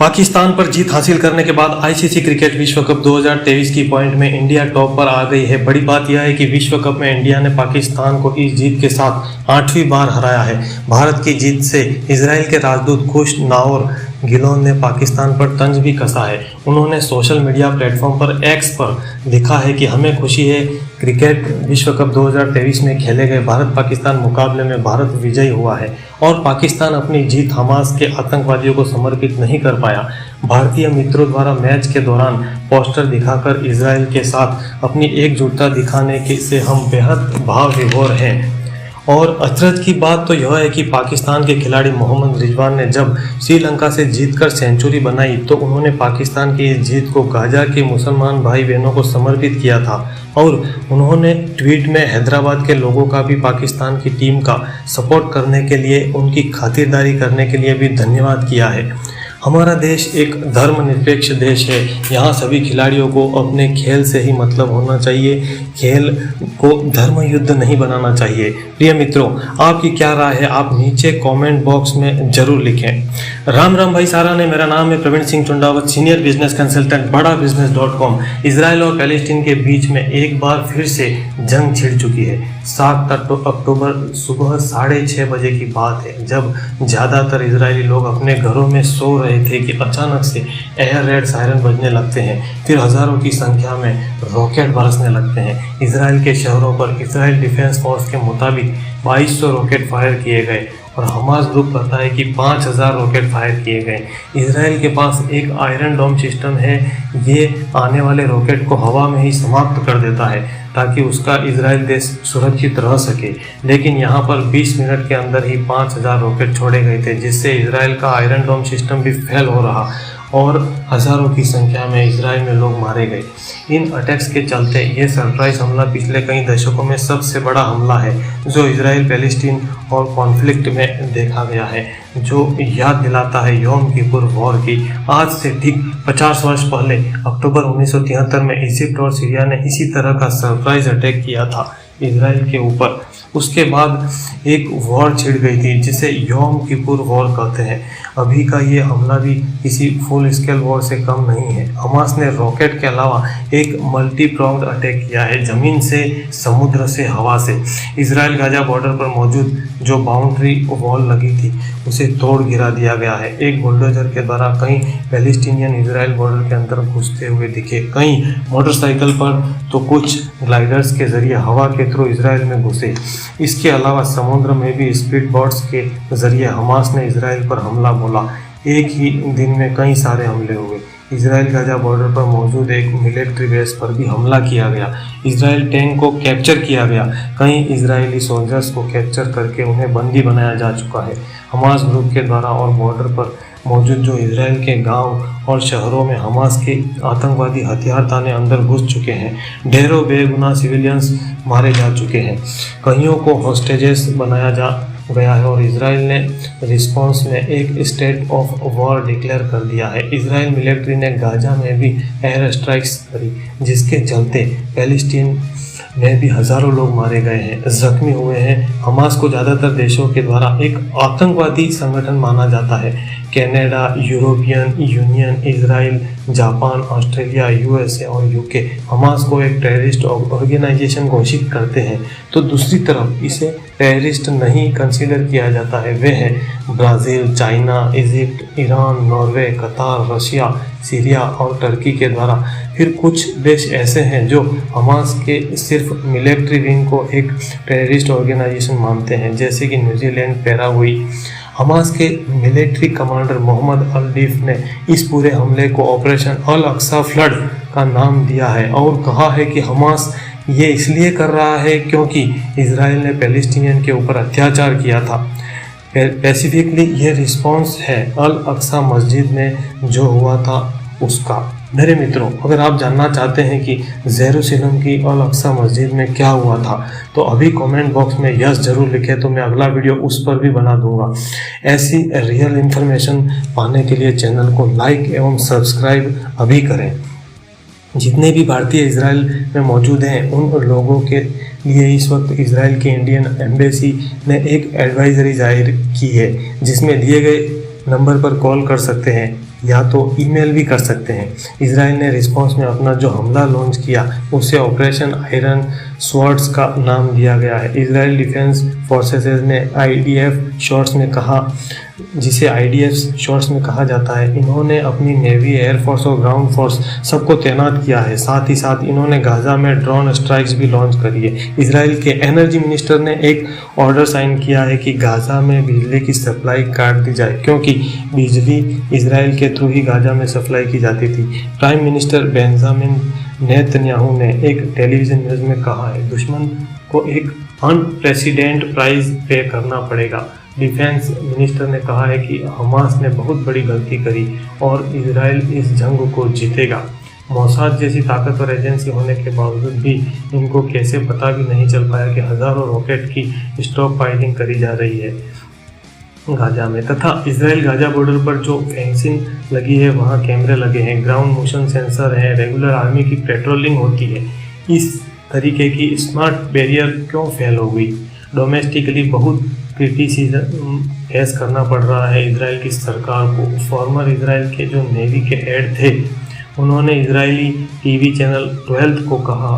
पाकिस्तान पर जीत हासिल करने के बाद आईसीसी क्रिकेट विश्व कप 2023 की पॉइंट में इंडिया टॉप पर आ गई है। बड़ी बात यह है कि विश्व कप में इंडिया ने पाकिस्तान को इस जीत के साथ 8वीं बार हराया है। भारत की जीत से इजराइल के राजदूत खुश नाओर गिलोन ने पाकिस्तान पर तंज भी कसा है। उन्होंने सोशल मीडिया प्लेटफॉर्म पर एक्स पर लिखा है कि हमें खुशी है, क्रिकेट विश्व कप 2023 में खेले गए भारत पाकिस्तान मुकाबले में भारत विजयी हुआ है और पाकिस्तान अपनी जीत हमास के आतंकवादियों को समर्पित नहीं कर पाया। भारतीय मित्रों द्वारा मैच के दौरान पोस्टर दिखाकर इजराइल के साथ अपनी एकजुटता दिखाने के से हम बेहद भाव विभोर हैं। और अचरज की बात तो यह है कि पाकिस्तान के खिलाड़ी मोहम्मद रिजवान ने जब श्रीलंका से जीतकर सेंचुरी बनाई तो उन्होंने पाकिस्तान की इस जीत को गाजा के मुसलमान भाई बहनों को समर्पित किया था और उन्होंने ट्वीट में हैदराबाद के लोगों का भी पाकिस्तान की टीम का सपोर्ट करने के लिए, उनकी खातिरदारी करने के लिए भी धन्यवाद किया है। हमारा देश एक धर्मनिरपेक्ष देश है। यहाँ सभी खिलाड़ियों को अपने खेल से ही मतलब होना चाहिए, खेल को धर्म युद्ध नहीं बनाना चाहिए। प्रिय मित्रों, आपकी क्या राय है? आप नीचे कमेंट बॉक्स में जरूर लिखें। राम राम भाई सारा ने, मेरा नाम है Praveen Singh Chundawat, senior business consultant, Bada business dot com. Israel और पैलेस्टीन के बीच में एक बार फिर से जंग छिड़ चुकी है। 7 अक्टूबर सुबह 6:30 बजे की बात है, जब ज़्यादातर इजरायली लोग अपने घरों में सो रहे थे कि अचानक से एयर रेड सायरन बजने लगते हैं। फिर हजारों की संख्या में रॉकेट बरसने लगते हैं। इजराइल के शहरों पर इजराइल डिफेंस फोर्स के मुताबिक 2200 रॉकेट फायर किए गए और हमास ग्रुप कहता है कि 5000 रॉकेट फायर किए गए। इजराइल के पास एक आयरन डोम सिस्टम है, ये आने वाले रॉकेट को हवा में ही समाप्त कर देता है ताकि उसका इजराइल देश सुरक्षित रह सके। लेकिन यहाँ पर 20 मिनट के अंदर ही 5000 रॉकेट छोड़े गए थे, जिससे इजराइल का आयरन डोम सिस्टम भी फेल हो रहा और हजारों की संख्या में इजराइल में लोग मारे गए। इन अटैक्स के चलते ये सरप्राइज हमला पिछले कई दशकों में सबसे बड़ा हमला है जो इजराइल पैलेस्टीन और कॉन्फ्लिक्ट में देखा गया है, जो याद दिलाता है योम किपुर वॉर की। आज से ठीक 50 वर्ष पहले अक्टूबर 1973 में इजिप्ट और सीरिया ने इसी तरह का सरप्राइज अटैक किया था इजराइल के ऊपर। उसके बाद एक वॉर छिड़ गई थी जिसे योम किपुर वॉर कहते हैं। अभी का ये हमला भी किसी फुल स्केल वॉर से कम नहीं है। हमास ने रॉकेट के अलावा एक मल्टी प्रॉन्ग्ड अटैक किया है, जमीन से, समुद्र से, हवा से। इजराइल गाजा बॉर्डर पर मौजूद जो बाउंड्री वॉल लगी थी उसे तोड़ गिरा दिया गया है। एक बुलडोजर के द्वारा कई पैलेस्टीनियन इजराइल बॉर्डर के अंदर घुसते हुए दिखे, कई मोटरसाइकिल पर तो कुछ ग्लाइडर्स के जरिए हवा के थ्रू इजराइल में घुसे। इसके अलावा समुद्र में भी स्पीड बोट्स के जरिए हमास ने इजराइल पर हमला बोला। एक ही दिन में कई सारे हमले हुए। इजराइल गाजा बॉर्डर पर मौजूद एक मिलिट्री बेस पर भी हमला किया गया। इजराइल टैंक को कैप्चर किया गया। कई इजरायली सोल्जर्स को कैप्चर करके उन्हें बंदी बनाया जा चुका है हमास ग्रुप के द्वारा। और बॉर्डर पर मौजूद जो इजराइल के गांव और शहरों में हमास के आतंकवादी हथियार ताने अंदर घुस चुके हैं। ढेरों बेगुनाह सिविलियंस मारे जा चुके हैं। कईयों को हॉस्टेजेस बनाया जा गया है और इजराइल ने रिस्पांस में एक स्टेट ऑफ वॉर डिक्लेयर कर दिया है। इजराइल मिलिट्री ने गाजा में भी एयर स्ट्राइक्स करी, जिसके चलते पैलेस्टीन में भी हजारों लोग मारे गए हैं, जख्मी हुए हैं। हमास को ज़्यादातर देशों के द्वारा एक आतंकवादी संगठन माना जाता है। Canada, European union, Israel, Japan, Australia, USA और यूके हमास को एक टेररिस्ट ऑर्गेनाइजेशन घोषित करते हैं, तो दूसरी तरफ इसे टेररिस्ट नहीं कंसीडर किया जाता है। वे हैं Brazil, China, Egypt, Iran, Norway, कतार, रशिया, सीरिया और टर्की के द्वारा। फिर कुछ देश ऐसे हैं जो हमास के सिर्फ मिलिट्री विंग को एक टेररिस्ट ऑर्गेनाइजेशन मानते हैं, जैसे कि न्यूजीलैंड, पैराग्वे। हमास के मिलिट्री कमांडर मोहम्मद अल-डीफ ने इस पूरे हमले को ऑपरेशन अल अक्सा फ्लड का नाम दिया है और कहा है कि हमास ये इसलिए कर रहा है क्योंकि इजराइल ने पैलेस्टीनियन के ऊपर अत्याचार किया था। स्पेसिफिकली ये रिस्पॉन्स है अल अक्सा मस्जिद में जो हुआ था उसका। मेरे मित्रों, अगर आप जानना चाहते हैं कि जेरूसलम की अल अक्सा मस्जिद में क्या हुआ था तो अभी कमेंट बॉक्स में यस जरूर लिखें, तो मैं अगला वीडियो उस पर भी बना दूंगा। ऐसी रियल इन्फॉर्मेशन पाने के लिए चैनल को लाइक एवं सब्सक्राइब अभी करें। जितने भी भारतीय इजराइल में मौजूद हैं उन लोगों के लिए इस वक्त इजराइल की इंडियन एम्बेसी ने एक एडवाइजरी जारी की है, जिसमें दिए गए नंबर पर कॉल कर सकते हैं या तो ईमेल भी कर सकते हैं। इसराइल ने रिस्पॉन्स में अपना जो हमला लॉन्च किया उसे ऑपरेशन आयरन स्वॉर्ड्स का नाम दिया गया है। इसराइल डिफेंस फोर्सेस ने IDF शॉर्ट्स में कहा, जिसे IDF शॉर्ट्स में कहा जाता है, इन्होंने अपनी नेवी, एयरफोर्स और ग्राउंड फोर्स सबको तैनात किया है। साथ ही साथ इन्होंने गाजा में ड्रोन स्ट्राइक्स भी लॉन्च करी है। इसराइल के एनर्जी मिनिस्टर ने एक ऑर्डर साइन किया है कि गाजा में बिजली की सप्लाई काट दी जाए, क्योंकि बिजली इसराइल के थ्रू ही गाजा में सप्लाई की जाती थी। प्राइम मिनिस्टर बेंजामिन नेतन्याहू ने एक टेलीविजन न्यूज़ में कहा है, दुश्मन को एक अनप्रेसिडेंट प्राइस पे करना पड़ेगा। डिफेंस मिनिस्टर ने कहा है कि हमास ने बहुत बड़ी गलती करी और इसराइल इस जंग को जीतेगा। मोसाद जैसी ताकतवर एजेंसी होने के बावजूद भी इनको कैसे पता भी नहीं चल पाया कि हज़ारों रॉकेट की स्टॉक पाइलिंग करी जा रही है गाजा में। तथा इसराइल गाजा बॉर्डर पर जो फेंसिंग लगी है वहाँ कैमरे लगे हैं, ग्राउंड मोशन सेंसर है, रेगुलर आर्मी की पेट्रोलिंग होती है। इस तरीके की स्मार्ट बैरियर क्यों फेल हो गई? डोमेस्टिकली बहुत क्रिटिसिज्म फेस करना पड़ रहा है इसराइल की सरकार को। फॉर्मर इसराइल के जो नेवी के हेड थे, उन्होंने इजरायली टीवी चैनल 12 को कहा,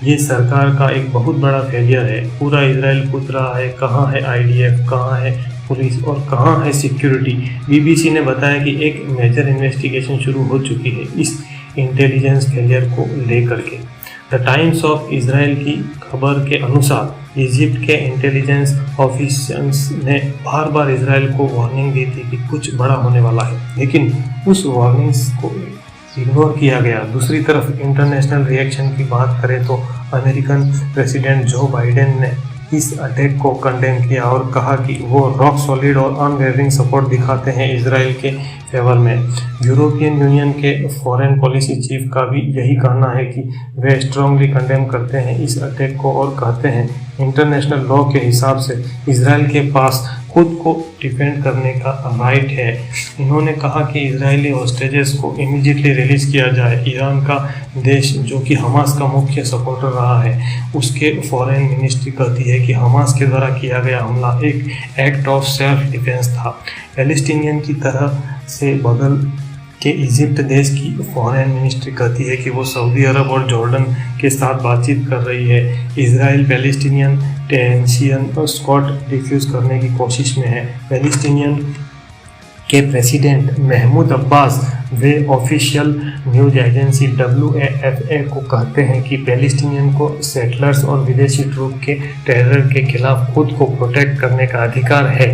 ये सरकार का एक बहुत बड़ा फेलियर है। पूरा इसराइल पूछ रहा है कहाँ है IDF, कहाँ है पुलिस और कहाँ है सिक्योरिटी। BBC ने बताया कि एक मेजर इन्वेस्टिगेशन शुरू हो चुकी है इस इंटेलिजेंस फेलियर को लेकर के। द टाइम्स ऑफ इसराइल की खबर के अनुसार इजिप्ट के इंटेलिजेंस ऑफिशियल्स ने बार बार इसराइल को वार्निंग दी थी कि कुछ बड़ा होने वाला है, लेकिन उस वार्निंग्स को इग्नोर किया गया। दूसरी तरफ इंटरनेशनल रिएक्शन की बात करें तो अमेरिकन प्रेसिडेंट जो बाइडेन ने इस अटैक को कंडेम किया और कहा कि वो रॉक सॉलिड और अनवेवरिंग सपोर्ट दिखाते हैं इसराइल के फेवर में। यूरोपियन यूनियन के फॉरेन पॉलिसी चीफ का भी यही कहना है कि वे स्ट्रांगली कंडेम करते हैं इस अटैक को और कहते हैं इंटरनेशनल लॉ के हिसाब से इसराइल के पास खुद को डिफेंड करने का राइट है। इन्होंने कहा कि इजरायली हॉस्टेजेस को इमीडिएटली रिलीज किया जाए। ईरान का देश जो कि हमास का मुख्य सपोर्टर रहा है, उसके फॉरेन मिनिस्ट्री कहती है कि हमास के द्वारा किया गया हमला एक एक्ट ऑफ सेल्फ डिफेंस था। पैलेस्टीनियन की तरह से बगल के इजिप्ट देश की फॉरेन मिनिस्ट्री कहती है कि वो सऊदी अरब और जॉर्डन के साथ बातचीत कर रही है। इसराइल पैलेस्टीनियन टेंशन और स्कॉट डिफ्यूज़ करने की कोशिश में है। पैलेस्टीनियन के प्रेसिडेंट महमूद अब्बास वे ऑफिशियल न्यूज एजेंसी WAFA को कहते हैं कि पैलेस्टीनियन को सेटलर्स और विदेशी ट्रूप के टेरर के खिलाफ खुद को प्रोटेक्ट करने का अधिकार है।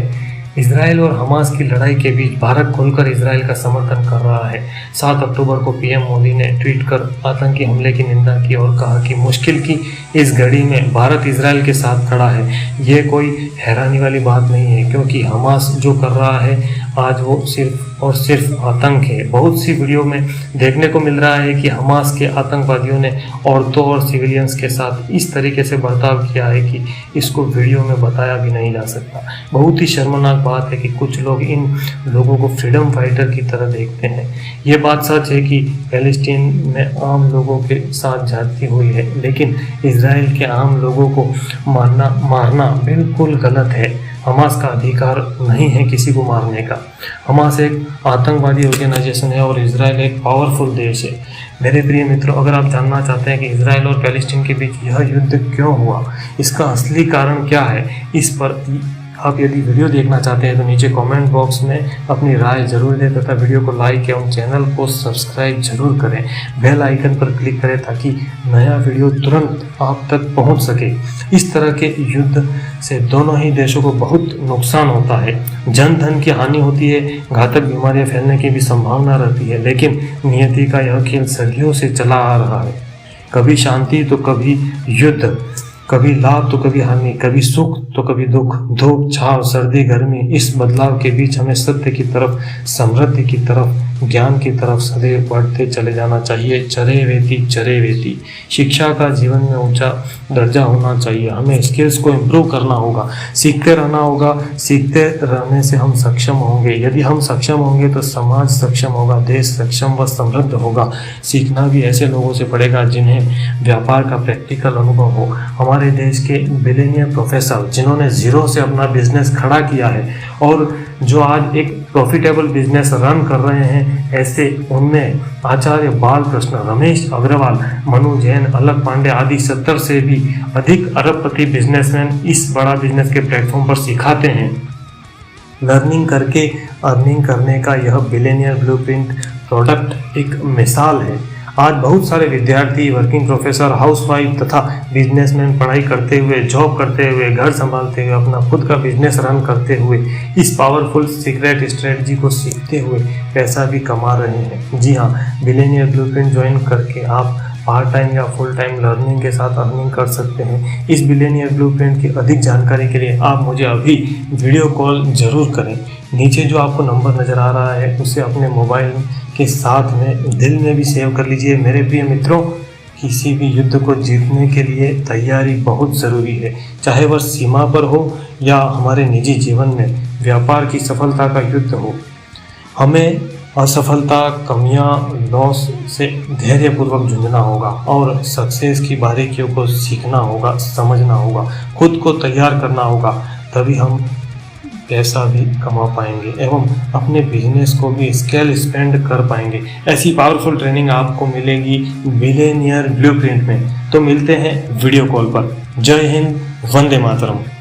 इसराइल और हमास की लड़ाई के बीच भारत खुलकर इसराइल का समर्थन कर रहा है। 7 अक्टूबर को PM मोदी ने ट्वीट कर आतंकी हमले की निंदा की और कहा कि मुश्किल की इस घड़ी में भारत इसराइल के साथ खड़ा है। ये कोई हैरानी वाली बात नहीं है, क्योंकि हमास जो कर रहा है आज वो सिर्फ और सिर्फ आतंक है। बहुत सी वीडियो में देखने को मिल रहा है कि हमास के आतंकवादियों ने औरतों और सिविलियंस के साथ इस तरीके से बर्ताव किया है कि इसको वीडियो में बताया भी नहीं जा सकता। बहुत ही शर्मनाक बात है कि कुछ लोग इन लोगों को फ्रीडम फाइटर की तरह देखते हैं। ये बात सच है कि पैलेस्टीन में आम लोगों के साथ ज्यादती हुई है, लेकिन इसराइल के आम लोगों को मारना बिल्कुल गलत है। हमास का अधिकार नहीं है किसी को मारने का। हमास एक आतंकवादी ऑर्गेनाइजेशन है और इसराइल एक पावरफुल देश है। मेरे प्रिय मित्रों, अगर आप जानना चाहते हैं कि इसराइल और पैलेस्टीन के बीच यह युद्ध क्यों हुआ, इसका असली कारण क्या है, इस पर आप यदि वीडियो देखना चाहते हैं तो नीचे कमेंट बॉक्स में अपनी राय जरूर दें तथा वीडियो को लाइक एवं चैनल को सब्सक्राइब जरूर करें। बेल आइकन पर क्लिक करें ताकि नया वीडियो तुरंत आप तक पहुंच सके। इस तरह के युद्ध से दोनों ही देशों को बहुत नुकसान होता है। जन धन की हानि होती है, घातक बीमारियां फैलने की भी संभावना रहती है, लेकिन नियति का यह खेल सदियों से चला आ रहा है। कभी शांति तो कभी युद्ध, कभी लाभ तो कभी हानि, कभी सुख तो कभी दुख, धूप छाव, सर्दी गर्मी, इस बदलाव के बीच हमें सत्य की तरफ, समृद्धि की तरफ, ज्ञान की तरफ सदैव बढ़ते चले जाना चाहिए। चरे वेती। शिक्षा का जीवन में ऊंचा दर्जा होना चाहिए। हमें स्किल्स को इम्प्रूव करना होगा, सीखते रहना होगा। सीखते रहने से हम सक्षम होंगे। यदि हम सक्षम होंगे तो समाज सक्षम होगा, देश सक्षम व समृद्ध होगा। सीखना भी ऐसे लोगों से पड़ेगा जिन्हें व्यापार का प्रैक्टिकल अनुभव हो। हमारे देश के बिलियनियर प्रोफेसर जिन्होंने जीरो से अपना बिजनेस खड़ा किया है और जो आज एक प्रॉफिटेबल बिजनेस रन कर रहे हैं, ऐसे उनमें आचार्य बालकृष्ण, रमेश अग्रवाल, मनु जैन, अलक पांडे आदि 70 से भी अधिक अरबपति बिजनेसमैन इस बड़ा बिजनेस के प्लेटफॉर्म पर सिखाते हैं। लर्निंग करके अर्निंग करने का यह बिलियनियर ब्लूप्रिंट प्रोडक्ट एक मिसाल है। आज बहुत सारे विद्यार्थी, वर्किंग प्रोफेसर, हाउसवाइफ तथा बिजनेसमैन पढ़ाई करते हुए, जॉब करते हुए, घर संभालते हुए, अपना खुद का बिजनेस रन करते हुए इस पावरफुल सीक्रेट स्ट्रेटजी को सीखते हुए पैसा भी कमा रहे हैं। जी हाँ, बिलियनियर ब्लूप्रिंट ज्वाइन करके आप पार्ट टाइम या फुल टाइम लर्निंग के साथ अर्निंग कर सकते हैं। इस बिलियनियर ब्लूप्रिंट की अधिक जानकारी के लिए आप मुझे अभी वीडियो कॉल जरूर करें। नीचे जो आपको नंबर नज़र आ रहा है उसे अपने मोबाइल के साथ में दिल में भी सेव कर लीजिए। मेरे प्रिय मित्रों, किसी भी युद्ध को जीतने के लिए तैयारी बहुत ज़रूरी है, चाहे वह सीमा पर हो या हमारे निजी जीवन में व्यापार की सफलता का युद्ध हो। हमें असफलता, कमियां, लॉस से धैर्यपूर्वक जूझना होगा और सक्सेस की बारीकियों को सीखना होगा, समझना होगा, खुद को तैयार करना होगा, तभी हम पैसा भी कमा पाएंगे एवं अपने बिजनेस को भी स्केल एक्सपेंड कर पाएंगे। ऐसी पावरफुल ट्रेनिंग आपको मिलेगी बिलियनियर ब्लूप्रिंट में। तो मिलते हैं वीडियो कॉल पर। जय हिंद, वंदे मातरम।